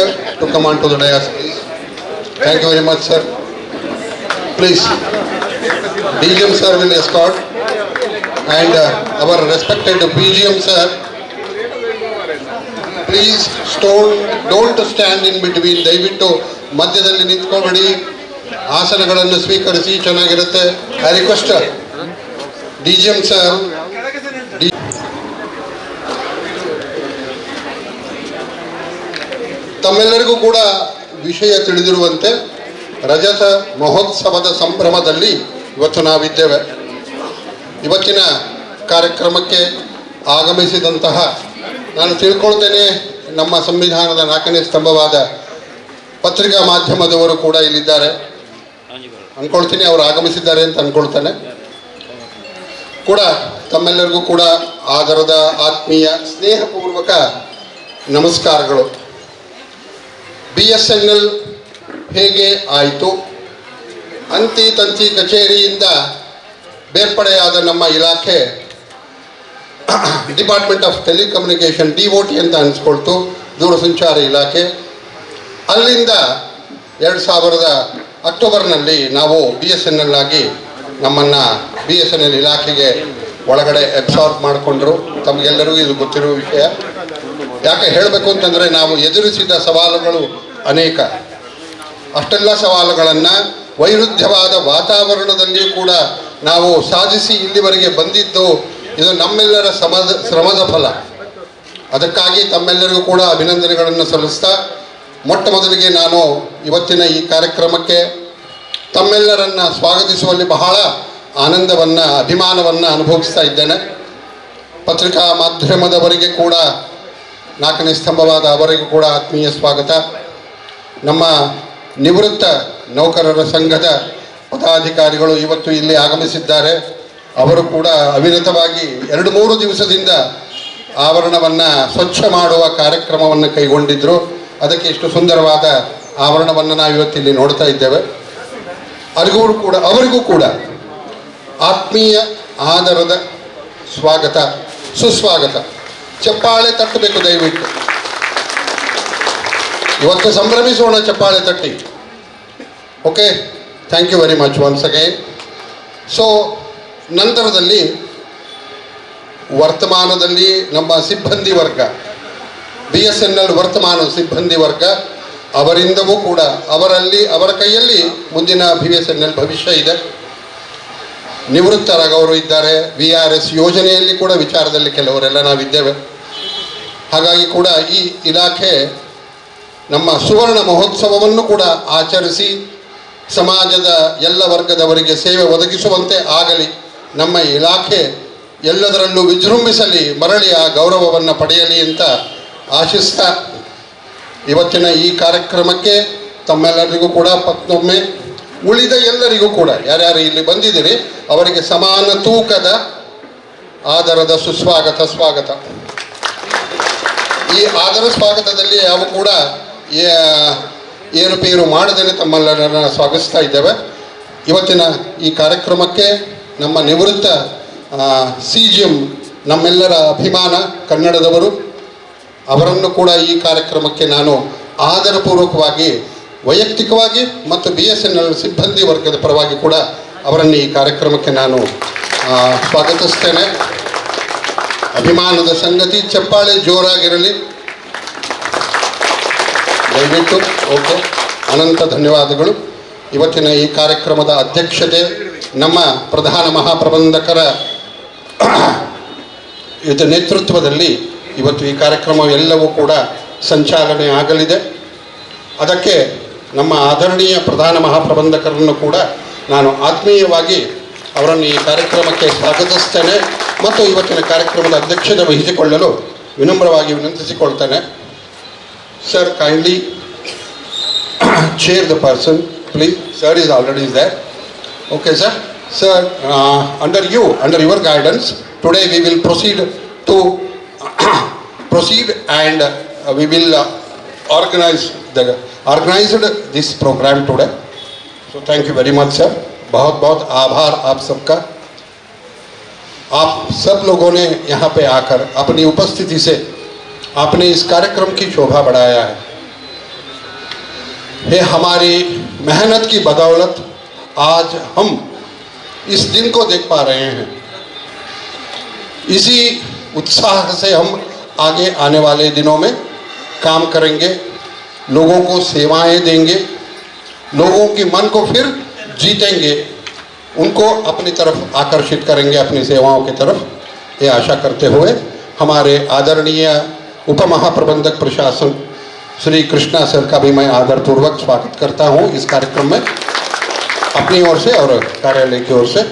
sir to come on to the dais, please. Thank you very much, sir. Please, DGM sir will escort, and our respected BGM sir, please don't stand in between. ದಯವಿಟ್ಟು ಮಧ್ಯದಲ್ಲಿ ನಿಂತ್ಕೊಬೇಡಿ, ಆಸನಗಳನ್ನು ಸ್ವೀಕರಿಸಿ, ಚೆನ್ನಾಗಿರುತ್ತೆ. I request DGM sir. ತಮ್ಮೆಲ್ಲರಿಗೂ ಕೂಡ ವಿಷಯ ತಿಳಿದಿರುವಂತೆ ರಜತ ಮಹೋತ್ಸವದ ಸಂಭ್ರಮದಲ್ಲಿ ಇವತ್ತು ನಾವಿದ್ದೇವೆ. ಇವತ್ತಿನ ಕಾರ್ಯಕ್ರಮಕ್ಕೆ ಆಗಮಿಸಿದಂತಹ, ನಾನು ತಿಳ್ಕೊಳ್ತೇನೆ, ನಮ್ಮ ಸಂವಿಧಾನದ 4ನೇ ಸ್ತಂಭವಾದ ಪತ್ರಿಕಾ ಮಾಧ್ಯಮದವರು ಕೂಡ ಇಲ್ಲಿದ್ದಾರೆ ಅಂದ್ಕೊಳ್ತೀನಿ. ಅವರು ಆಗಮಿಸಿದ್ದಾರೆ ಅಂತ ಅಂದ್ಕೊಳ್ತಾನೆ. ಕೂಡ ತಮ್ಮೆಲ್ಲರಿಗೂ ಕೂಡ ಆದರದ, ಆತ್ಮೀಯ, ಸ್ನೇಹಪೂರ್ವಕ ನಮಸ್ಕಾರಗಳು. BSNL ಹೇಗೆ ಆಯಿತು? ಅಂತಿ ತಂತಿ ಕಚೇರಿಯಿಂದ ಬೇರ್ಪಡೆಯಾದ ನಮ್ಮ ಇಲಾಖೆ ಡಿಪಾರ್ಟ್ಮೆಂಟ್ ಆಫ್ ಟೆಲಿಕಮ್ಯುನಿಕೇಷನ್, DOT ಅಂತ ಅನಿಸ್ಕೊಳ್ತು, ದೂರಸಂಚಾರ ಇಲಾಖೆ. ಅಲ್ಲಿಂದ 2000 ಅಕ್ಟೋಬರ್ನಲ್ಲಿ ನಾವು BSNL ಆಗಿ ನಮ್ಮನ್ನು BSNL ಇಲಾಖೆಗೆ ಒಳಗಡೆ ಅಬ್ಸಾರ್ಬ್ ಮಾಡಿಕೊಂಡ್ರು. ತಮಗೆಲ್ಲರಿಗೂ ಇದು ಗೊತ್ತಿರುವ ವಿಷಯ. ಯಾಕೆ ಹೇಳಬೇಕು ಅಂತಂದರೆ, ನಾವು ಎದುರಿಸಿದ ಸವಾಲುಗಳು ಅನೇಕ. ಅಷ್ಟೆಲ್ಲ ಸವಾಲುಗಳನ್ನು ವೈರುಧ್ಯವಾದ ವಾತಾವರಣದಲ್ಲಿಯೂ ಕೂಡ ನಾವು ಸಾಧಿಸಿ ಇಲ್ಲಿವರೆಗೆ ಬಂದಿದ್ದು ಇದು ನಮ್ಮೆಲ್ಲರ ಶ್ರಮದ ಫಲ. ಅದಕ್ಕಾಗಿ ತಮ್ಮೆಲ್ಲರಿಗೂ ಕೂಡ ಅಭಿನಂದನೆಗಳನ್ನು ಸಲ್ಲಿಸ್ತಾ, ಮೊಟ್ಟ ಮೊದಲಿಗೆ ನಾನು ಇವತ್ತಿನ ಈ ಕಾರ್ಯಕ್ರಮಕ್ಕೆ ತಮ್ಮೆಲ್ಲರನ್ನು ಸ್ವಾಗತಿಸುವಲ್ಲಿ ಬಹಳ ಆನಂದವನ್ನು, ಅಭಿಮಾನವನ್ನು ಅನುಭವಿಸ್ತಾ ಇದ್ದೇನೆ. ಪತ್ರಿಕಾ ಮಾಧ್ಯಮದವರಿಗೆ ಕೂಡ, 4ನೇ ಸ್ತಂಭವಾದ ಅವರಿಗೂ ಕೂಡ ಆತ್ಮೀಯ ಸ್ವಾಗತ. ನಮ್ಮ ನಿವೃತ್ತ ನೌಕರರ ಸಂಘದ ಪದಾಧಿಕಾರಿಗಳು ಇವತ್ತು ಇಲ್ಲಿ ಆಗಮಿಸಿದ್ದಾರೆ. ಅವರು ಕೂಡ ಅವಿರತವಾಗಿ 2-3 ದಿವಸದಿಂದ ಆವರಣವನ್ನು ಸ್ವಚ್ಛ ಮಾಡುವ ಕಾರ್ಯಕ್ರಮವನ್ನು ಕೈಗೊಂಡಿದ್ದರು. ಅದಕ್ಕೆ ಇಷ್ಟು ಸುಂದರವಾದ ಆವರಣವನ್ನು ನಾವು ಇವತ್ತಿಲ್ಲಿ ನೋಡ್ತಾ ಇದ್ದೇವೆ. ಅವರಿಗೂ ಕೂಡ ಆತ್ಮೀಯ ಆದರದ ಸ್ವಾಗತ, ಸುಸ್ವಾಗತ. ಚಪ್ಪಾಳೆ ತಟ್ಟಬೇಕು ದಯವಿಟ್ಟು. ಇವತ್ತು ಸಂಭ್ರಮಿಸೋಣ, ಚಪ್ಪಾಳೆ ತಟ್ಟಿ. Okay, thank you very much once again. So ನಂತರದಲ್ಲಿ ವರ್ತಮಾನದಲ್ಲಿ ನಮ್ಮ ಸಿಬ್ಬಂದಿ ವರ್ಗ, BSNL ವರ್ತಮಾನ ಸಿಬ್ಬಂದಿ ವರ್ಗ, ಅವರಿಂದವೂ ಕೂಡ ಅವರ ಕೈಯಲ್ಲಿ ಮುಂದಿನ BSNL ಭವಿಷ್ಯ ಇದೆ. ನಿವೃತ್ತರಾಗವರು ಇದ್ದಾರೆ. VRS ಯೋಜನೆಯಲ್ಲಿ ಕೂಡ ವಿಚಾರದಲ್ಲಿ ಕೆಲವರೆಲ್ಲ ನಾವಿದ್ದೇವೆ. ಹಾಗಾಗಿ ಕೂಡ ಈ ಇಲಾಖೆ ನಮ್ಮ ಸುವರ್ಣ ಮಹೋತ್ಸವವನ್ನು ಕೂಡ ಆಚರಿಸಿ ಸಮಾಜದ ಎಲ್ಲ ವರ್ಗದವರಿಗೆ ಸೇವೆ ಒದಗಿಸುವಂತೆ ಆಗಲಿ. ನಮ್ಮ ಇಲಾಖೆ ಎಲ್ಲದರಲ್ಲೂ ವಿಜೃಂಭಿಸಲಿ, ಮರಳಿ ಆ ಗೌರವವನ್ನು ಪಡೆಯಲಿ ಅಂತ ಆಶಿಸ್ತಾ, ಇವತ್ತಿನ ಈ ಕಾರ್ಯಕ್ರಮಕ್ಕೆ ತಮ್ಮೆಲ್ಲರಿಗೂ ಕೂಡ ಮತ್ತೊಮ್ಮೆ, ಉಳಿದ ಎಲ್ಲರಿಗೂ ಕೂಡ, ಯಾರ್ಯಾರು ಇಲ್ಲಿ ಬಂದಿದ್ದೀರಿ ಅವರಿಗೆ ಸಮಾನ ತೂಕದ ಆದರದ ಸುಸ್ವಾಗತ, ಸ್ವಾಗತ. ಈ ಆದರ ಸ್ವಾಗತದಲ್ಲಿ ಯಾವ ಕೂಡ ಏರುಪೇರು ಮಾಡದೇನೆ ತಮ್ಮೆಲ್ಲರನ್ನು ಸ್ವಾಗತಿಸ್ತಾ ಇದ್ದೇವೆ. ಇವತ್ತಿನ ಈ ಕಾರ್ಯಕ್ರಮಕ್ಕೆ ನಮ್ಮ ನಿವೃತ್ತ CGM, ನಮ್ಮೆಲ್ಲರ ಅಭಿಮಾನ, ಕನ್ನಡದವರು, ಅವರನ್ನು ಕೂಡ ಈ ಕಾರ್ಯಕ್ರಮಕ್ಕೆ ನಾನು ಆದರಪೂರ್ವಕವಾಗಿ, ವೈಯಕ್ತಿಕವಾಗಿ ಮತ್ತು BSNL ಸಿಬ್ಬಂದಿ ವರ್ಗದ ಪರವಾಗಿ ಕೂಡ ಅವರನ್ನು ಈ ಕಾರ್ಯಕ್ರಮಕ್ಕೆ ನಾನು ಸ್ವಾಗತಿಸ್ತೇನೆ. ಅಭಿಮಾನದ ಸಂಗತಿ, ಚಪ್ಪಾಳೆ ಜೋರಾಗಿರಲಿ ದಯವಿಟ್ಟು. ಓಕೆ, ಅನಂತ ಧನ್ಯವಾದಗಳು. ಇವತ್ತಿನ ಈ ಕಾರ್ಯಕ್ರಮದ ಅಧ್ಯಕ್ಷತೆ ನಮ್ಮ ಪ್ರಧಾನ ಮಹಾಪ್ರಬಂಧಕರ ಇದರ ನೇತೃತ್ವದಲ್ಲಿ ಇವತ್ತು ಈ ಕಾರ್ಯಕ್ರಮವೆಲ್ಲವೂ ಕೂಡ ಸಂಚಾಲನೆ ಆಗಲಿದೆ. ಅದಕ್ಕೆ ನಮ್ಮ ಆದರಣೀಯ ಪ್ರಧಾನ ಮಹಾಪ್ರಬಂಧಕರನ್ನು ಕೂಡ ನಾನು ಆತ್ಮೀಯವಾಗಿ ಅವರನ್ನು ಈ ಕಾರ್ಯಕ್ರಮಕ್ಕೆ ಸ್ವಾಗತಿಸ್ತೇನೆ ಮತ್ತು ಇವತ್ತಿನ ಕಾರ್ಯಕ್ರಮದ ಅಧ್ಯಕ್ಷತೆ ವಹಿಸಿಕೊಳ್ಳಲು ವಿನಮ್ರವಾಗಿ ವಿನಂತಿಸಿಕೊಳ್ತೇನೆ. Sir, kindly chair the person, please. Sir is already there. Okay, sir. Sir, under your guidance, today we will proceed and we will organize this program today. So thank you very much, sir. बहुत बहुत आभार आप सबका. आप सब लोगों ने यहाँ पे आकर अपनी उपस्थिति से आपने इस कार्यक्रम की शोभा बढ़ाया है. है हमारी मेहनत की बदौलत आज हम इस दिन को देख पा रहे हैं। इसी उत्साह से हम आगे आने वाले दिनों में काम करेंगे, लोगों को सेवाएं देंगे, लोगों के मन को फिर जीतेंगे, उनको अपनी तरफ आकर्षित करेंगे, अपनी सेवाओं की तरफ। ये आशा करते हुए हमारे आदरणीय उप महाप्रबंधक प्रशासन श्री कृष्णा सर का भी मैं आदरपूर्वक स्वागत करता हूँ इस कार्यक्रम में, अपनी ओर से और कार्यालय की ओर से।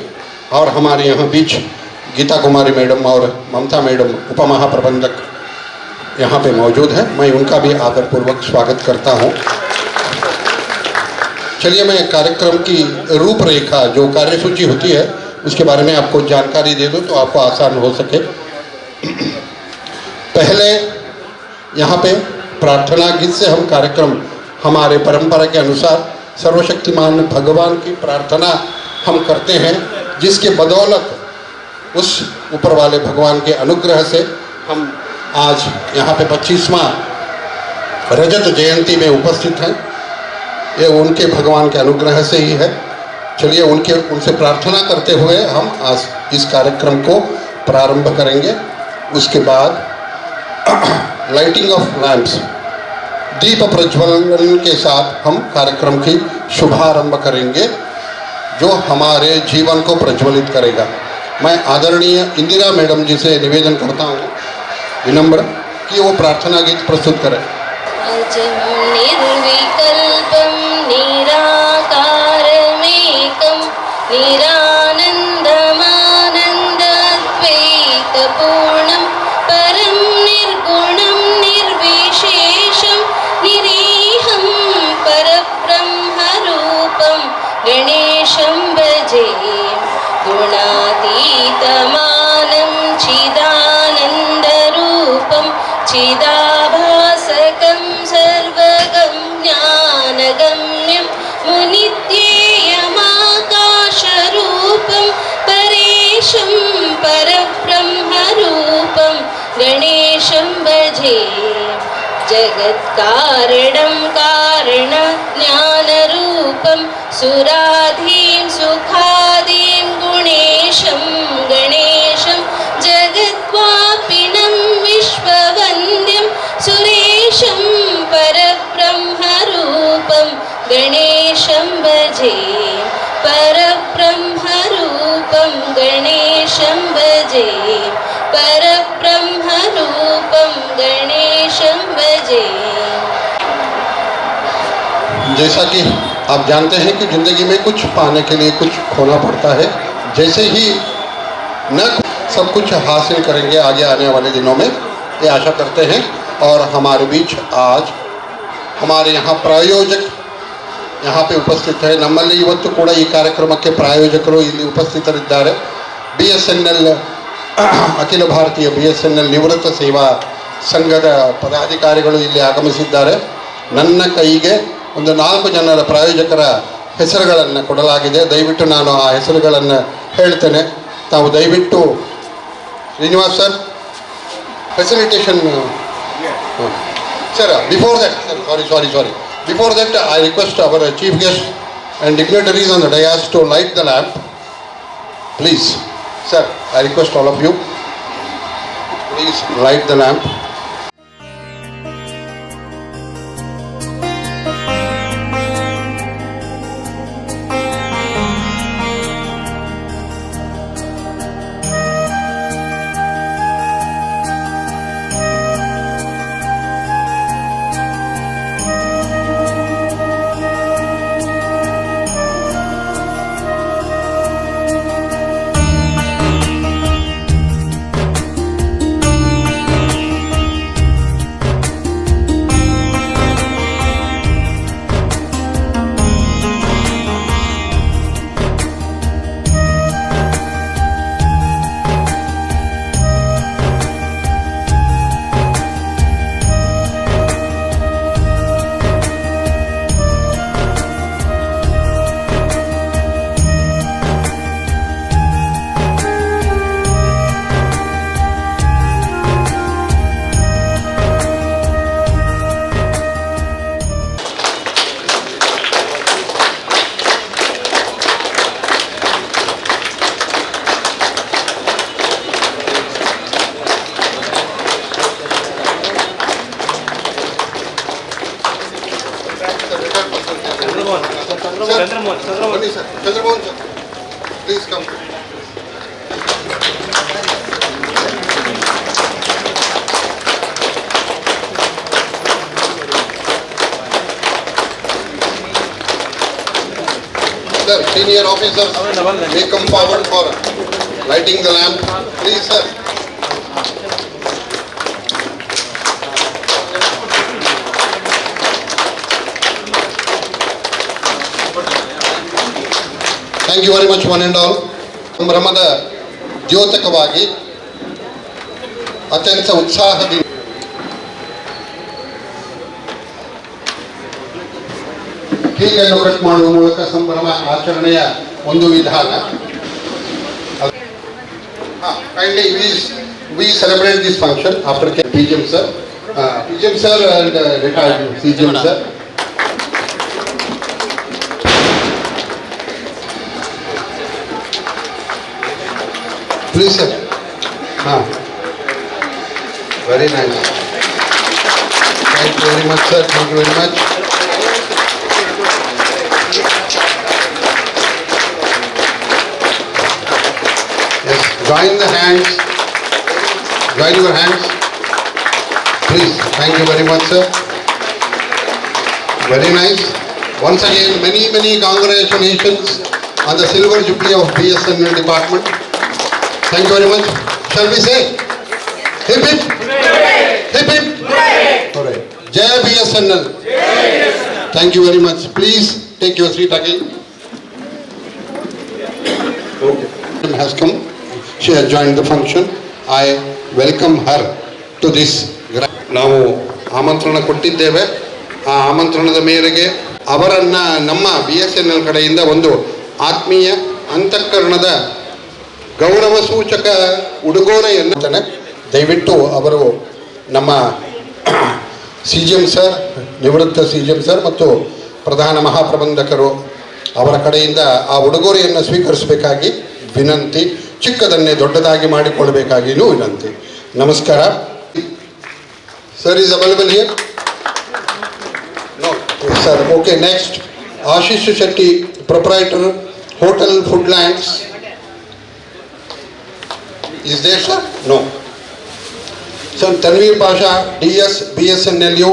और हमारे यहाँ बीच गीता कुमारी मैडम और ममता मैडम उप महाप्रबंधक यहाँ पे मौजूद हैं, मैं उनका भी आदरपूर्वक स्वागत करता हूँ। चलिए मैं कार्यक्रम की रूपरेखा जो कार्यसूची होती है उसके बारे में आपको जानकारी दे दूँ तो आपको आसान हो सके। पहले यहाँ पे प्रार्थना गीत से हम कार्यक्रम हमारे परंपरा के अनुसार सर्वशक्तिमान भगवान की प्रार्थना हम करते हैं, जिसके बदौलत उस ऊपर वाले भगवान के अनुग्रह से हम आज यहाँ पे 25वां रजत जयंती में उपस्थित हैं। ये उनके भगवान के अनुग्रह से ही है। चलिए उनसे प्रार्थना करते हुए हम आज इस कार्यक्रम को प्रारंभ करेंगे। उसके बाद लाइटिंग ऑफ लैंप्स, दीप प्रज्वलन के साथ हम कार्यक्रम की शुभारंभ करेंगे, जो हमारे जीवन को प्रज्वलित करेगा। मैं आदरणीय इंदिरा मैडम जी से निवेदन करता हूँ विनम्र कि वो प्रार्थना गीत प्रस्तुत करें। निर्विकल्पं निराकारमेकं निरानन्दमानन्दाद्वैतपूर्णं परं निर्गुणं निर्विशेषं निरीहं परब्रह्मरूपं गणेशं भजे। गुणातीतमानं चिदानन्दरूपं चिदाभासकं सर्वगं ज्ञानगम्यं मुनित्येयमाकाशरूपं परेशं परब्रह्मरूपं गणेशं भजे। जगत्कारणं कारणज्ञानरूपं सुराधीं सुखादीं गुणेशं गणेशं जगद्वापिनं विश्ववन्द्यं सुरेशं परब्रह्मरूपं गणेशं भजे। परब्रह्मरूपं गणेशं भजे। परब्रह्मरूपं गणेशं भजे। जैसा कि आप जानते हैं कि ज़िंदगी में कुछ पाने के लिए कुछ खोना पड़ता है। जैसे ही न सब कुछ हासिल करेंगे आगे आने वाले दिनों में, ये आशा करते हैं। और हमारे बीच आज हमारे यहाँ प्रायोजक यहाँ पे उपस्थित है। ನಮ್ಮಲ್ಲಿ ಇವತ್ತು ಕೂಡ ಈ ಕಾರ್ಯಕ್ರಮಕ್ಕೆ ಪ್ರಾಯೋಜಕರು ಇಲ್ಲಿ ಉಪಸ್ಥಿತರಿದ್ದಾರೆ। BSNL ಅಖಿಲ ಭಾರತೀಯ BSNL ನಿವೃತ್ತ ಸೇವಾ ಸಂಘದ ಪದಾಧಿಕಾರಿಗಳು ಇಲ್ಲಿ ಆಗಮಿಸಿದ್ದಾರೆ। ನನ್ನ ಕೈಗೆ ಒಂದು 4 ಜನರ ಪ್ರಾಯೋಜಕರ ಹೆಸರುಗಳನ್ನು ಕೊಡಲಾಗಿದೆ। ದಯವಿಟ್ಟು ನಾನು ಆ ಹೆಸರುಗಳನ್ನು ಹೇಳ್ತೇನೆ, ತಾವು ದಯವಿಟ್ಟು Srinivas sir facilitation sir before that sorry before that I request our chief guest and dignitaries on the dais to light the lamp, please. Sir, I request all of you, please light the lamp. ಬನ್ನಿ sir, Chandramohan sir, please come. Sir, senior officers may come forward for lighting the lamp. Please, sir. Thank you very much, one and all. ಸಂಭ್ರಮದ ದ್ಯೋತಕವಾಗಿ ಅತ್ಯಂತ ಉತ್ಸಾಹದಿಂದ ಕೇಕನ್ನು cut ಮಾಡುವ ಮೂಲಕ ಸಂಭ್ರಮ ಆಚರಣೆಯ ಒಂದು ವಿಧಾನ. Kindly we celebrate this function after PGM sir, and retired CGM sir. Please sir. Very nice. Thank you very much sir. Thank you very much. Yes, join the hands. Join your hands. Please. Thank you very much sir. Very nice. Once again, many congratulations on the silver jubilee of BSNL department. Thank you very much. Shall we say? Hip hip. Hip hip. Hooray. Jai BSNL. Thank you very much. Please take your seat again. Okay. Has come. She has joined the function. I welcome her to this. ನಾವು ಆಮಂತ್ರಣ ಕೊಟ್ಟಿದ್ದೇವೆ. ಆ ಆಮಂತ್ರಣದ ಮೇರೆಗೆ ಅವರನ್ನ ನಮ್ಮ BSNL ಕಡೆಯಿಂದ ಒಂದು ಆತ್ಮೀಯ ಅಂತಃಕರಣದ ಗೌರವ ಸೂಚಕ ಉಡುಗೊರೆಯನ್ನು ದಯವಿಟ್ಟು ಅವರು ನಮ್ಮ CGM ಸರ್, ನಿವೃತ್ತ CGM ಸರ್ ಮತ್ತು ಪ್ರಧಾನ ಮಹಾಪ್ರಬಂಧಕರು ಅವರ ಕಡೆಯಿಂದ ಆ ಉಡುಗೊರೆಯನ್ನು ಸ್ವೀಕರಿಸಬೇಕಾಗಿ ವಿನಂತಿ. ಚಿಕ್ಕದನ್ನೇ ದೊಡ್ಡದಾಗಿ ಮಾಡಿಕೊಳ್ಳಬೇಕಾಗಿಯೂ ವಿನಂತಿ. ನಮಸ್ಕಾರ. Sir is available here? No sir. Okay, next Ashish Shetty, proprietor, hotel Foodlands. Is there sir? No. Sir, Tanveer Pasha, DS, BSNLU.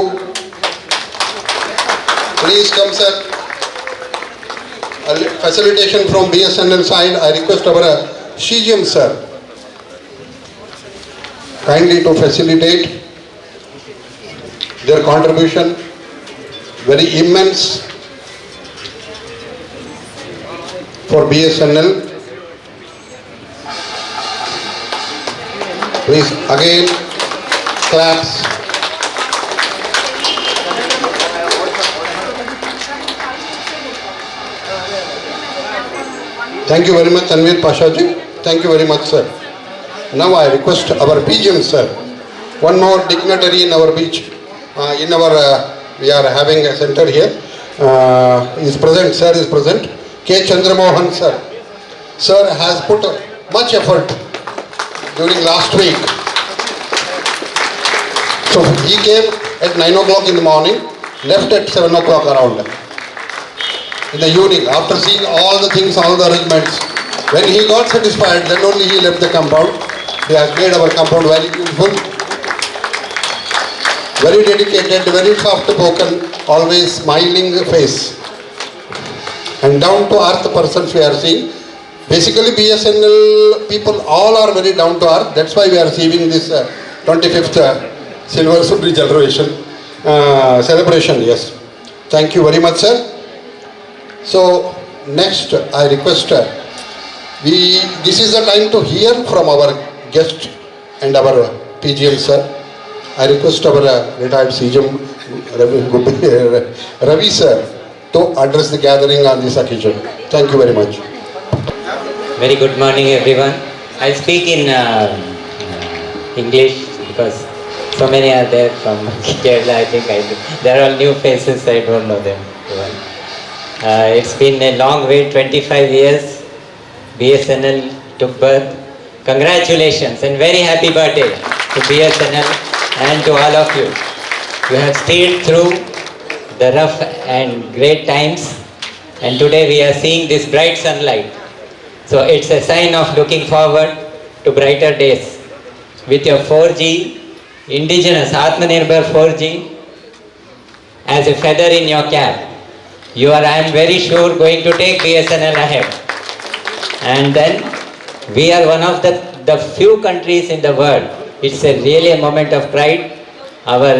Please come sir. Facilitation from BSNL side. I request our CGM sir kindly to facilitate. Their contribution very immense for BSNL. Please again claps. Thank you very much Tanveer Pasha ji. Thank you very much sir. Now I request our PGM sir, one more dignitary in our beach, in our we are having a center here, is present. Sir is present. K. Chandramohan sir. Sir has put much effort during last week. So he came at 9 o'clock in the morning, left at 7 o'clock around in the evening, after seeing all the things, all the arrangements. When he got satisfied, then only he left the compound. He has made our compound very beautiful, very dedicated, very soft spoken, always smiling face, and down to earth persons we are seeing. Basically BSNL people all are very down to earth. That's why we are receiving this 25th Silver Jubilee celebration. Yes. Thank you very much sir. So next I request this is the time to hear from our guest and our PGM sir. I request our retired CGM Ravi sir to address the gathering on this occasion. Thank you very much. Very good morning everyone. I speak in English because so many are there from Kerala. I think there are all new faces, I don't know them. It's been a long wait, 25 years. BSNL took birth. Congratulations and very happy birthday to BSNL and to all of you. You have stayed through the rough and great times And today we are seeing this bright sunlight. So it's a sign of looking forward to brighter days. With your 4G, indigenous Atmanirbhar 4G, as a feather in your cap, you are, I am very sure, going to take BSNL ahead. And then we are one of the few countries in the world. It's a really a moment of pride. Our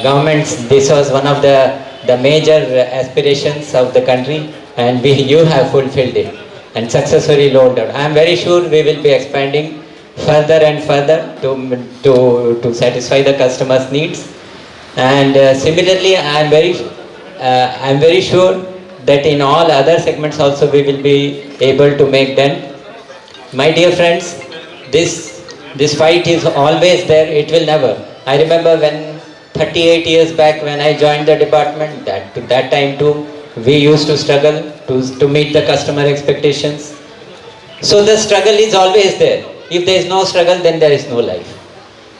governments, this was one of the major aspirations of the country, and you have fulfilled it and successfully rolled out. I am very sure we will be expanding further and further to satisfy the customers' needs. And similarly, I am very sure that in all other segments also we will be able to make them. My dear friends, this fight is always there, it will never. I remember when 38 years back when I joined the department, that time too, we used to struggle to meet the customer expectations. So the struggle is always there. If there is no struggle, then there is no life.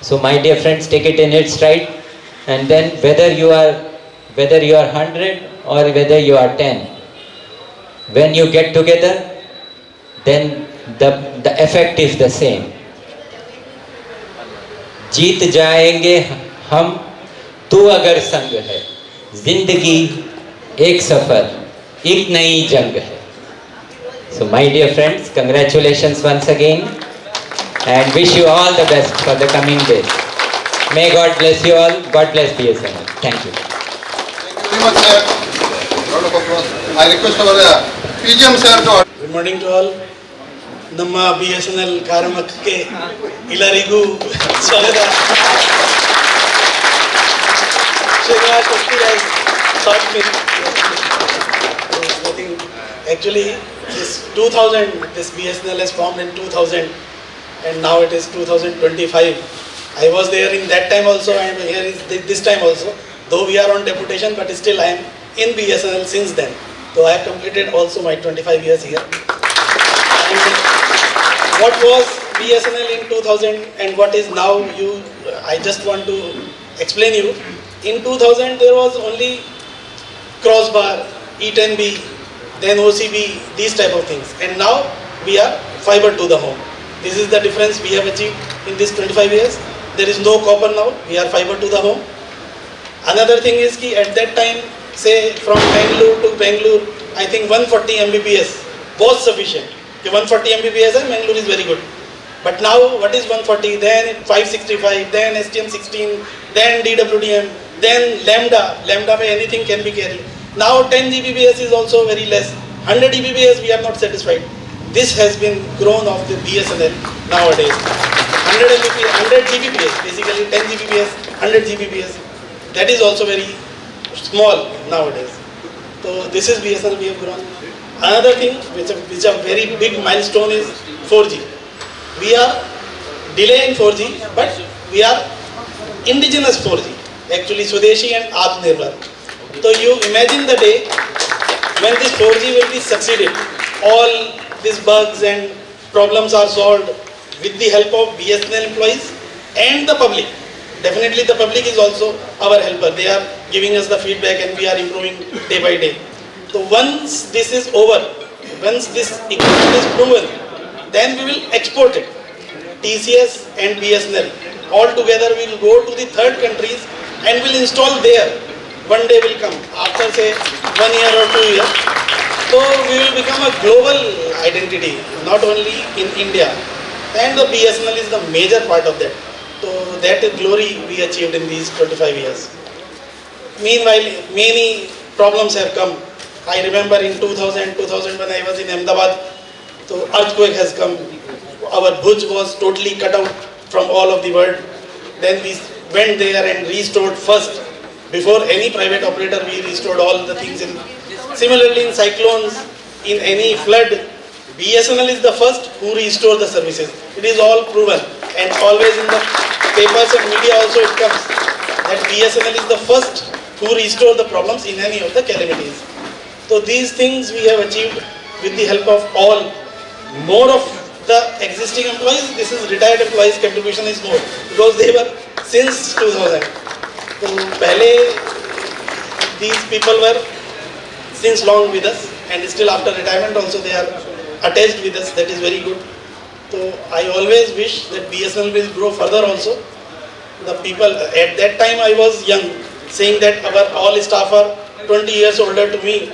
So my dear friends, take it in its stride, and then whether you are 100 or whether you are 10, when you get together, then the effect is the same. जीत जाएंगे हम, तू अगर संग है, जिंदगी एक सफर, एक नई जंग है. So my dear friends, congratulations once again and wish you all the best for the coming days. May God bless you all. God bless BSNL. Thank you. Thank you very much, sir. Round of applause. I request our PGM sir to. Good morning to all. ನಮ್ಮ BSNL ಕಾರ್ಯಕ್ರಮಕ್ಕೆ ಎಲ್ಲರಿಗೂ ಸ್ವಾಗತ. Srinivas taught me. I think actually this 2000, this BSNL is formed in 2000 and now it is 2025. I was there in that time also, I am here this time also. Though we are on deputation, but still I am in BSNL since then. So I have completed also my 25 years here. And what was BSNL in 2000 and what is now, I just want to explain you. In 2000 there was only crossbar, E10B, then OCB, these type of things. And now we are fiber to the home. This is the difference we have achieved in this 25 years. There is no copper now, we are fiber to the home. Another thing is that at that time, say from Bangalore to Bangalore, I think 140 Mbps was sufficient. 140 Mbps and Bangalore is very good. But now what is 140, then 565, then STM16, then DWDM, then Lambda where anything can be carried. Now 10 Gbps is also very less. 100 Gbps we are not satisfied. This has been grown of the BSNL nowadays. 100 Gbps, basically 10 Gbps, 100 Gbps. That is also very small nowadays. So this is BSNL we have grown. Another thing which a very big milestone is 4G. We are delaying 4G, but we are indigenous 4G. Actually Swadeshi and Atmanirbhar. So you imagine the day when this 4G will be succeeded. All these bugs and problems are solved with the help of BSNL employees and the public. Definitely the public is also our helper. They are giving us the feedback and we are improving day by day. So once this is over, once this equipment is proven, then we will export it. TCS and BSNL all together will go to the third countries and will install there. One day will come after say 1 year or 2 years. So we will become a global identity, not only in India. And the BSNL is the major part of that. So that glory we achieved in these 25 years. Meanwhile, many problems have come. I remember in 2000 when I was in Ahmedabad, so earthquake has come. Our Bhuj was totally cut out from all of the world. Then we went there and restored first. Before any private operator, we restored all the things. Similarly in cyclones, in any flood, BSNL is the first who restore the services. It is all proven, and always in the papers and media also it comes that BSNL is the first who restore the problems in any of the calamities. So these things we have achieved with the help of all. More of the existing employees, this is retired employees contribution is more because they were since 2000. So pehle these people were since long with us, and still after retirement also they are attached with us. That is very good. So I always wish that BSNL will grow further also. The people, at that time I was young, saying that our all staff are 20 years older to me.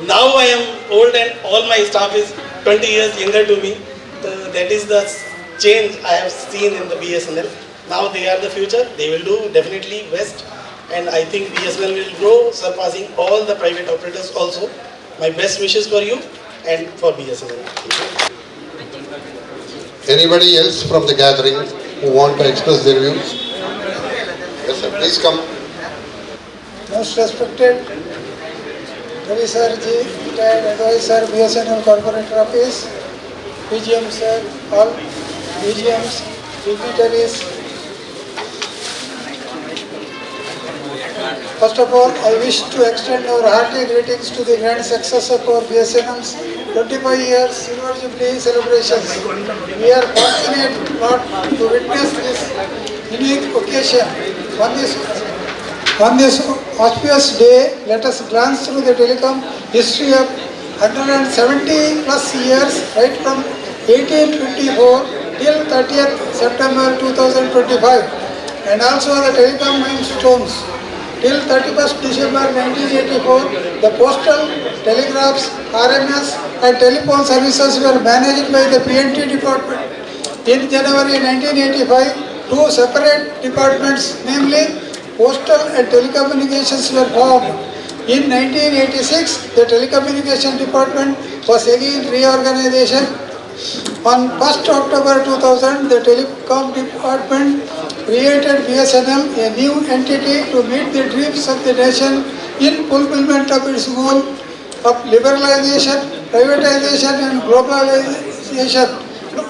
Now I am old and all my staff is 20 years younger to me. So that is the change I have seen in the BSNL. Now they are the future. They will do definitely best, and I think BSNL will grow, surpassing all the private operators also. My best wishes for you and for BSNL. Anybody else from the gathering who want to express their views? Yes, sir. Please come. Most respected Ravi Sir Ji, retired advisor, BSNL Corporate Office, BGM Sir, all BGMs, dignitaries. First of all, I wish to extend our hearty greetings to the grand success of our BSNL's 25 years Silver Jubilee celebrations. We are fortunate not to witness this unique occasion. On this auspicious day, let us glance through the telecom history of 170 plus years, right from 1854 till 30th September 2025, and also the telecom milestones. Till 31st December 1984, the postal, telegraphs, RMS and telephone services were managed by the PNT department. In January 1985, two separate departments, namely Postal and Telecommunications, were formed. In 1986, the Telecommunication Department was again reorganization. On 1st October 2000, the Telecom Department created BSNL, a new entity to meet the dreams of the nation in fulfillment of its goal of liberalization, privatization and globalization.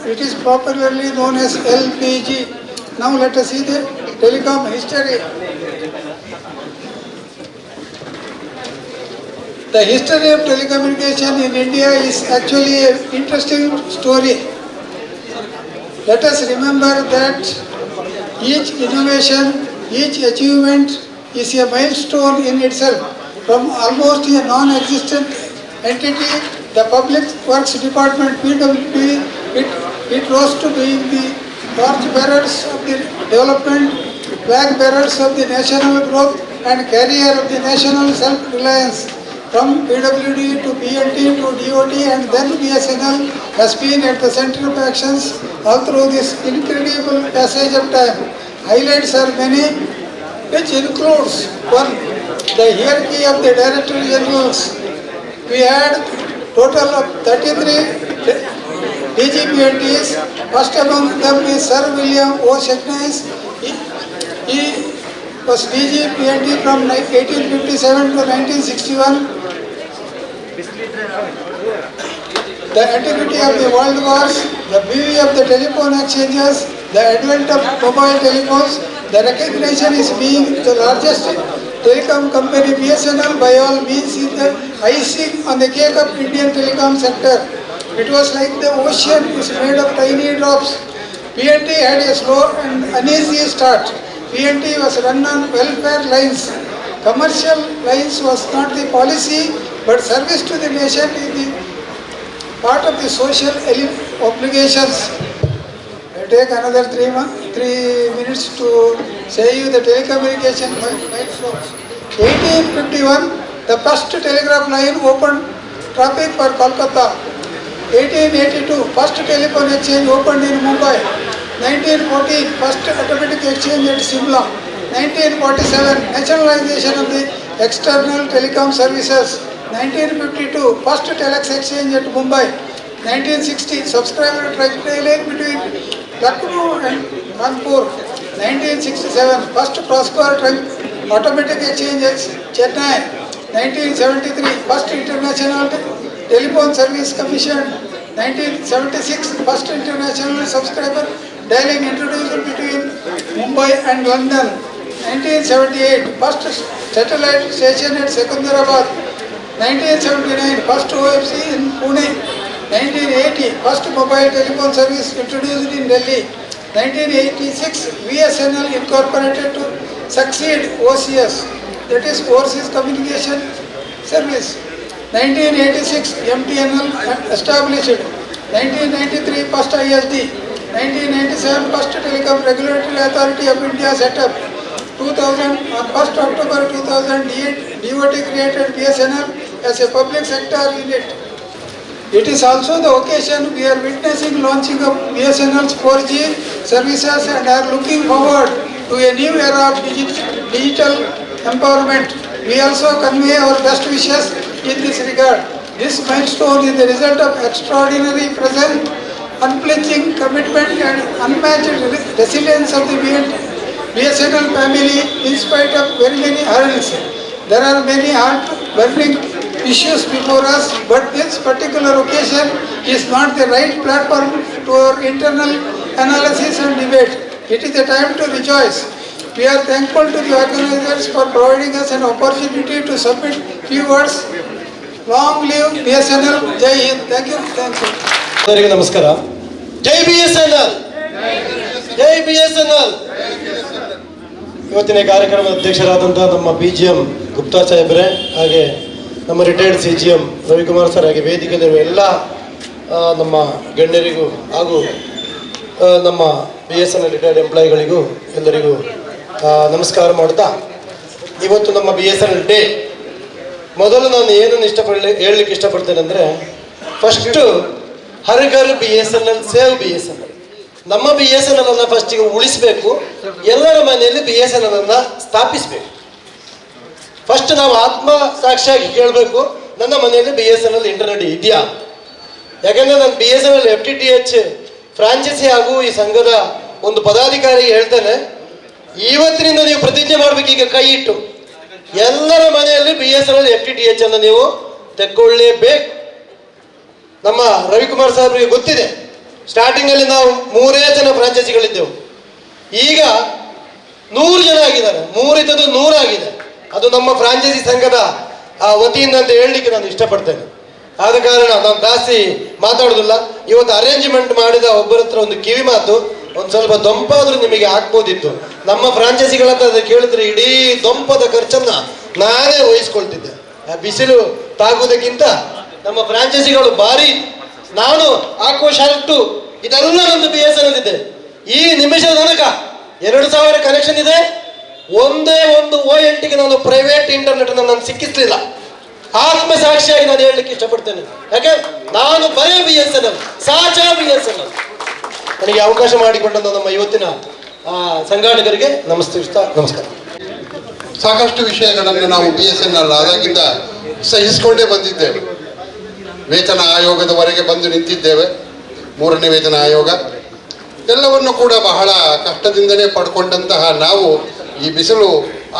It is popularly known as LPG. Now let us see the telecom history. The history of telecommunication in India is actually an interesting story. Let us remember that each innovation, each achievement is a milestone in itself. From almost a non-existent entity, the Public Works Department, PWD, it rose to being the torch bearers of the development, flag bearers of the national growth and carrier of the national self-reliance. From PWD to PNT to DOT and then BSNL has been at the center of actions all through this incredible passage of time. Highlights are many, which includes: 1. The hierarchy of the Director Generals. We had total of 33 DGPNTs. First among them is Sir William O. Sheknais. He was DGPNT from 1857 to 1961. The antiquity of the world wars, the beauty of the telephone exchanges, the advent of mobile telephones, the recognition is being the largest telecom company. BSNL by all means is the icing on the cake of Indian telecom sector. It was like the ocean is made of tiny drops. PNT had a slow and uneasy start. PNT was run on welfare lines. Commercial lines was not the policy, but service to the nation is the part of the social obligations. I take another 3 minutes to say you the telecommunication milestones. 1851, the first telegraph line opened traffic for Kolkata. 1882, first telephone exchange opened in Mumbai. 1914, first automatic exchange at Simla. 1947, nationalization of the external telecom services. 1952, first telex exchange at Mumbai. 1960, subscriber trailing between Lucknow and Kanpur. 1967, first Prosper automatic exchange at Chennai. 1973, first international telephone service commission. 1976, first international subscriber dialing introduced between Mumbai and London. 1978, first satellite station at Secunderabad. 1979, first OFC in Pune. 1980, first mobile telephone service introduced in Delhi. 1986, BSNL incorporated to succeed OCS, that is Overseas Communication Service. 1986 MTNL established. 1993 first ISD. 1997 first Telecom Regulatory Authority of India set up. 2000 on 1st October 2008 DOT created BSNL as a public sector unit. It is also the occasion we are witnessing launching of BSNL's 4G services and are looking forward to a new era of digital empowerment. We also convey our best wishes in this regard. This milestone is the result of extraordinary presence, unflinching commitment and unmatched resilience of the BSNL family in spite of very many hurdles. There are many heart-burning issues before us, but this particular occasion is not the right platform to our internal analysis and debate. It is a time to rejoice. We are thankful to the organizers for providing us an opportunity to submit few words. Long live BSNL. Jai Hind. Thank you. Thank you. ಎಲ್ಲರಿಗೂ ನಮಸ್ಕಾರ. ಜೈ BSNL. ಜೈ BSNL. ಇವತ್ತಿನ ಕಾರ್ಯಕ್ರಮದ ಅಧ್ಯಕ್ಷರಾದಂತಹ ನಮ್ಮ BGM Gupta ಸಾಹೇಬ್ರೆ, ಹಾಗೆ ನಮ್ಮ retired CGM Ravikumar sir, ಹಾಗೆ ವೇದಿಕೆಯಲ್ಲಿರುವ ಎಲ್ಲ ನಮ್ಮ ಗಣ್ಯರಿಗೂ ಹಾಗೂ ನಮ್ಮ BSNL ರಿಟೈರ್ಡ್ ಎಂಪ್ಲಾಯಿಗಳಿಗೂ ಎಲ್ಲರಿಗೂ ನಮಸ್ಕಾರ ಮಾಡ್ತಾ, ಇವತ್ತು ನಮ್ಮ BSNL ಡೇ. ಮೊದಲು ನಾನು ಏನನ್ನು ಹೇಳಲಿಕ್ಕೆ ಇಷ್ಟಪಡ್ತೇನೆ ಅಂದರೆ, first Har Ghar BSNL save BSNL. ನಮ್ಮ BSNL ಅನ್ನು ಫಸ್ಟಿಗೆ ಉಳಿಸಬೇಕು, ಎಲ್ಲರ ಮನೆಯಲ್ಲಿ BSNL ಅನ್ನು ಸ್ಥಾಪಿಸಬೇಕು. ಫಸ್ಟ್ ನಾವು ಆತ್ಮ ಸಾಕ್ಷಿಯಾಗಿ ಕೇಳಬೇಕು, ನನ್ನ ಮನೆಯಲ್ಲಿ BSNL ಇಂಟರ್ನೆಟ್ ಇದೆಯಾ? ಯಾಕೆಂದರೆ ನಾನು BSNL FTTH ಫ್ರಾಂಚೈಸಿ ಹಾಗೂ ಈ ಸಂಘದ ಒಂದು ಪದಾಧಿಕಾರಿಗೆ ಹೇಳ್ತೇನೆ, ಇವತ್ತಿನಿಂದ ನೀವು ಪ್ರತಿಜ್ಞೆ ಮಾಡಬೇಕು, ಈಗ ಕೈ ಇಟ್ಟು ಎಲ್ಲರ ಮನೆಯಲ್ಲಿ BSNL FTTH ಅನ್ನು ನೀವು ತೆಕ್ಕೊಳ್ಳೇಬೇಕು. ನಮ್ಮ ರವಿಕುಮಾರ್ ಸಾಹೇಬರಿಗೆ ಗೊತ್ತಿದೆ, ಸ್ಟಾರ್ಟಿಂಗಲ್ಲಿ ನಾವು 3 ಜನ ಫ್ರಾಂಚೈಸಿಗಳಿದ್ದೆವು, ಈಗ 100 ಜನ ಆಗಿದ್ದಾರೆ. 3 ಇದ್ದದ್ದು 100 ಆಗಿದೆ. ಅದು ನಮ್ಮ ಫ್ರಾಂಚೈಸಿ ಸಂಘದ ವತಿಯಿಂದ ಅಂತ ಹೇಳಲಿಕ್ಕೆ ನಾನು ಇಷ್ಟಪಡ್ತೇನೆ. ಆದ ಕಾರಣ ನಾನು ಜಾಸ್ತಿ ಮಾತಾಡೋದಿಲ್ಲ. ಇವತ್ತು ಅರೇಂಜ್ಮೆಂಟ್ ಮಾಡಿದ ಒಬ್ಬರ ಹತ್ರ ಒಂದು ಕಿವಿ ಮಾತು, ಒಂದು ಸ್ವಲ್ಪ ದೊಂಪಾದ್ರೂ ನಿಮಗೆ ಹಾಕ್ಬೋದಿತ್ತು. ನಮ್ಮ ಫ್ರಾಂಚೈಸಿಗಳ ಹತ್ರ ಕೇಳಿದ್ರೆ ಇಡೀ ದೊಂಪದ ಖರ್ಚನ್ನು ನಾನೇ ವಹಿಸ್ಕೊಳ್ತಿದ್ದೆ. ಬಿಸಿಲು ತಾಗುವುದಕ್ಕಿಂತ ನಮ್ಮ ಫ್ರಾಂಚೈಸಿಗಳು ಭಾರಿ, ನಾನು ಹಾಕುವ ಶರ್ಟು ಇದೆಲ್ಲ ನಂದು BSNL ಇದೆ. ಈ ನಿಮಿಷದ ತನಕ 2000 ಕನೆಕ್ಷನ್ ಇದೆ. ಒಂದೇ ಒಂದು OLTಗೆ ನಾನು ಪ್ರೈವೇಟ್ ಇಂಟರ್ನೆಟ್ ನಾನು ಸಿಕ್ಕಿಸ್ಲಿಲ್ಲ. ಆತ್ಮ ಸಾಕ್ಷಿಯಾಗಿ ನಾನು ಹೇಳಲಿಕ್ಕೆ ಇಷ್ಟಪಡ್ತೇನೆ. ಯಾಕೆ ನಾನು ಬರೇ BSNL, ಸಾಚಾ BSNL. ನನಗೆ ಅವಕಾಶ ಮಾಡಿಕೊಂಡಂತ ನಮ್ಮ ಇವತ್ತಿನ ಸಂಘಟಕರಿಗೆ ನಮಸ್ಕಾರ. ಸಾಕಷ್ಟು ವಿಷಯಗಳನ್ನು ನಾವು BSNL ಆದಾಗಿಂದ ಸಹಿಸಿಕೊಂಡೇ ಬಂದಿದ್ದೇವೆ. ವೇತನ ಆಯೋಗದವರೆಗೆ ಬಂದು ನಿಂತಿದ್ದೇವೆ. 3ನೇ ವೇತನ ಆಯೋಗ ಎಲ್ಲವನ್ನು ಕೂಡ ಬಹಳ ಕಷ್ಟದಿಂದಲೇ ಪಡ್ಕೊಂಡಂತಹ ನಾವು ಈ ಬಿಸಿಲು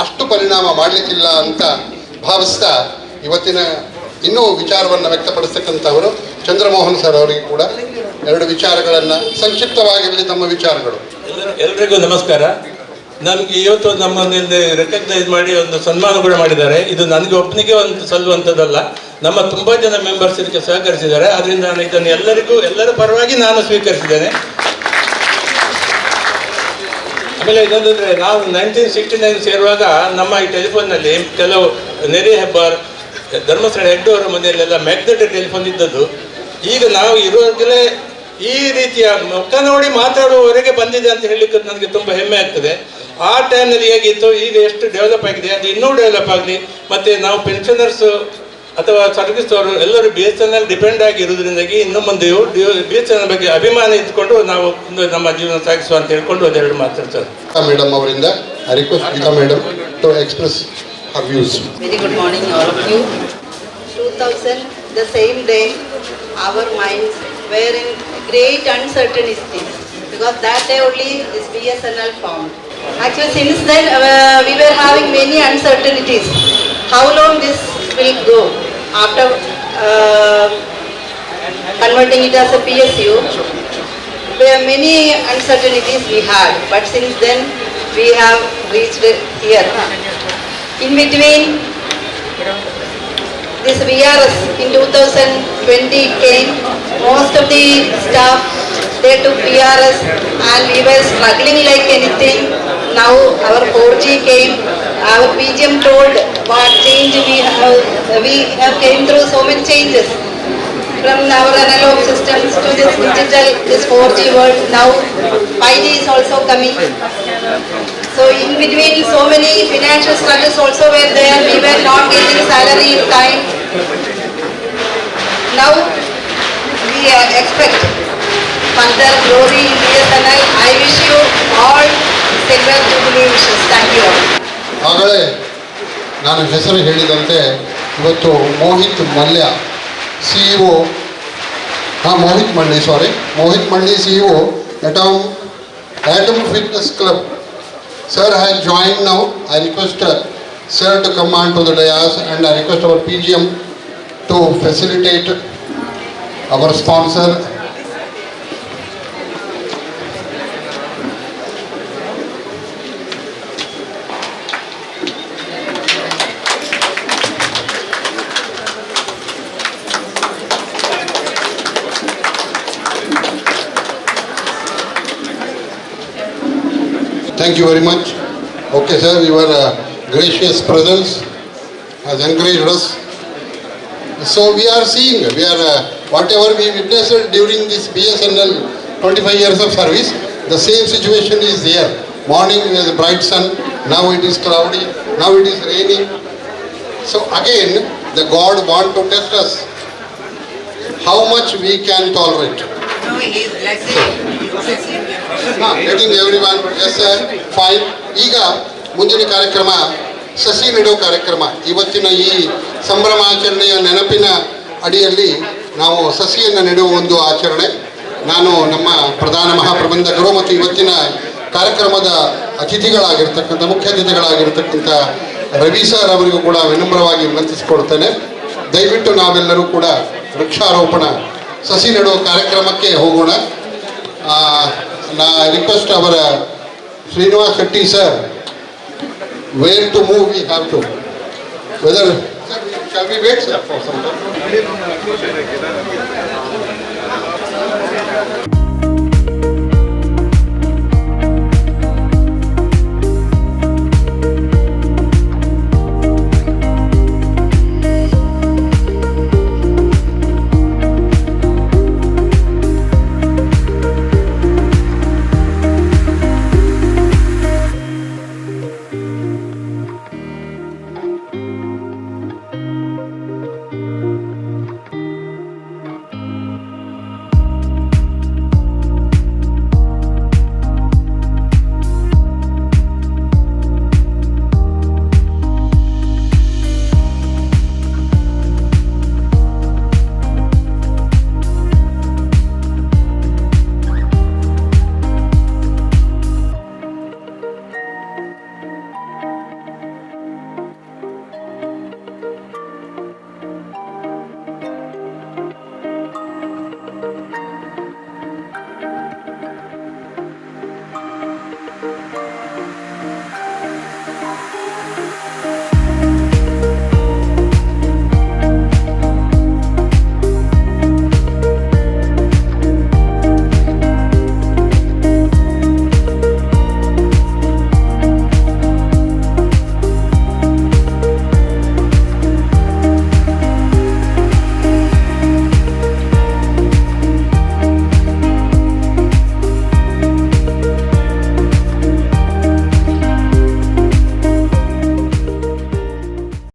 ಅಷ್ಟು ಪರಿಣಾಮ ಮಾಡಲಿಕ್ಕಿಲ್ಲ ಅಂತ ಭಾವಿಸ್ತಾ ಇವತ್ತಿನ ಇನ್ನೂ ವಿಚಾರವನ್ನು ವ್ಯಕ್ತಪಡಿಸ್ತಕ್ಕಂಥವರು ಚಂದ್ರಮೋಹನ್ ಸರ್ ಅವರಿಗೆ ಕೂಡ 2 ವಿಚಾರಗಳನ್ನು ಸಂಕ್ಷಿಪ್ತವಾಗಿರಲಿ ತಮ್ಮ ವಿಚಾರಗಳು. ಎಲ್ರಿಗೂ ನಮಸ್ಕಾರ. ನಮಗೆ ಇವತ್ತು ನಮ್ಮಲ್ಲಿ ರೆಕಗ್ನೈಸ್ ಮಾಡಿ ಒಂದು ಸನ್ಮಾನ ಕೂಡ ಮಾಡಿದ್ದಾರೆ. ಇದು ನನಗೆ ಒಬ್ಬನಿಗೆ ಒಂದು ಸಲ್ಲುವಂಥದ್ದಲ್ಲ, ನಮ್ಮ ತುಂಬ ಜನ ಮೆಂಬರ್ಸ್ ಇದಕ್ಕೆ ಸಹಕರಿಸಿದ್ದಾರೆ. ಅದರಿಂದ ನಾನು ಇದನ್ನು ಎಲ್ಲರ ಪರವಾಗಿ ನಾನು ಸ್ವೀಕರಿಸಿದ್ದೇನೆ. ಆಮೇಲೆ ಇದೊಂದಂದರೆ, ನಾವು 1969 ಸೇರುವಾಗ ನಮ್ಮ ಈ ಟೆಲಿಫೋನ್ನಲ್ಲಿ ಕೆಲವು ನೆರೆ ಹೆಬ್ಬಾರ್, ಧರ್ಮಸ್ಥಳ ಹೆಗ್ಡೋರ ಮನೆಯಲ್ಲೆಲ್ಲ ಮ್ಯಾಗ್ನೆಟಿಕ್ ಟೆಲಿಫೋನ್ ಇದ್ದದ್ದು. ಈಗ ನಾವು ಇರುವಾಗಲೇ ಈ ರೀತಿಯ ಮುಖ ನೋಡಿ ಮಾತಾಡುವವರೆಗೆ ಬಂದಿದೆ ಅಂತ ಹೇಳಲಿಕ್ಕೆ ನನಗೆ ತುಂಬ ಹೆಮ್ಮೆ ಆಗ್ತದೆ. ಆ ಟೈಮ್ನಲ್ಲಿ ಹೇಗಿತ್ತು, ಈಗ ಎಷ್ಟು ಡೆವಲಪ್ ಆಗಿದೆ, ಅದು ಇನ್ನೂ ಡೆವಲಪ್ ಆಗಲಿ. ಮತ್ತು ನಾವು ಪೆನ್ಷನರ್ಸು ಅಥವಾ ಸರ್ವಿಸ್ ಅವರು ಎಲ್ಲರೂ BSNL ಡಿಪೆಂಡ್ ಆಗಿರುವುದರಿಂದಾಗಿ ಇನ್ನು ಮುಂದೆಯೂ BSNL ಬಗ್ಗೆ ಅಭಿಮಾನ ಇದ್ಕೊಂಡು ನಾವು ನಮ್ಮ ಜೀವನ ಸಾಗಿಸುವ ಅಂತ ಹೇಳ್ಕೊಂಡು ಒಂದೆರಡು ಮಾತಾಡ್ತಾರೆ. ಮೇಡಮ್ ಅವರಿಂದ request Geeta madam to express her views. Very good morning all of you. 2000, the same day, our minds were in great uncertainty because that day only this BSNL formed. Actually, since then we were having many uncertainties. How long this will go after converting it as a PSU? There are many uncertainties we had, but since then we have reached here. In between, this VRS in 2020 came. Most of the staff, they took VRS and we were struggling like anything. Now our 4G came. Our BGM told what change we have we have came through so many changes. From our analog systems to this digital, this 4G world, now 5G is also coming. So in between, so many financial struggles also were there. We were not getting salary in time. Now we expect further glory in BSNL. I wish you all silver jubilee wishes. Thank you all. ಆಗಲೇ ನಾನು ಹೆಸರು ಹೇಳಿದಂತೆ ಇವತ್ತು Mohit Mallya CEO, Mohit ಮಳ್ಳಿ CEO Atom Fitness Club. Sir has joined now. I request sir to come on to the dais, and I request our PGM to facilitate our sponsor. Thank you very much. Okay, sir, your gracious presence has encouraged us. So we are seeing, whatever we witnessed during this BSNL 25 years of service, the same situation is there. Morning is bright sun, now it is cloudy, now it is raining. So again, the God want to test us how much we can tolerate. No, he is blessing. Getting everyone, yes sir, fine. ಈಗ ಮುಂದಿನ ಕಾರ್ಯಕ್ರಮ ಸಸಿ ನೆಡೋ ಕಾರ್ಯಕ್ರಮ. ಇವತ್ತಿನ ಈ ಸಂಭ್ರಮಾಚರಣೆಯ ನೆನಪಿನ ಅಡಿಯಲ್ಲಿ ನಾವು ಸಸಿಯನ್ನು ನೆಡುವ ಒಂದು ಆಚರಣೆ. ನಾನು ನಮ್ಮ ಪ್ರಧಾನ ಮಹಾಪ್ರಬಂಧಕರು ಮತ್ತು ಇವತ್ತಿನ ಕಾರ್ಯಕ್ರಮದ ಅತಿಥಿಗಳಾಗಿರ್ತಕ್ಕಂಥ ಮುಖ್ಯ ಅತಿಥಿಗಳಾಗಿರ್ತಕ್ಕಂಥ ರವಿ ಸರ್ ಅವರಿಗೂ ಕೂಡ ವಿನಮ್ರವಾಗಿ ವಿನಂತಿಸಿಕೊಡ್ತೇನೆ. ದಯವಿಟ್ಟು ನಾವೆಲ್ಲರೂ ಕೂಡ ವೃಕ್ಷಾರೋಪಣ ಸಸಿ ನೆಡುವ ಕಾರ್ಯಕ್ರಮಕ್ಕೆ ಹೋಗೋಣ. I request our Srinivas Shetty sir, where to move we have to. Whether, sir, shall we wait sir for some time?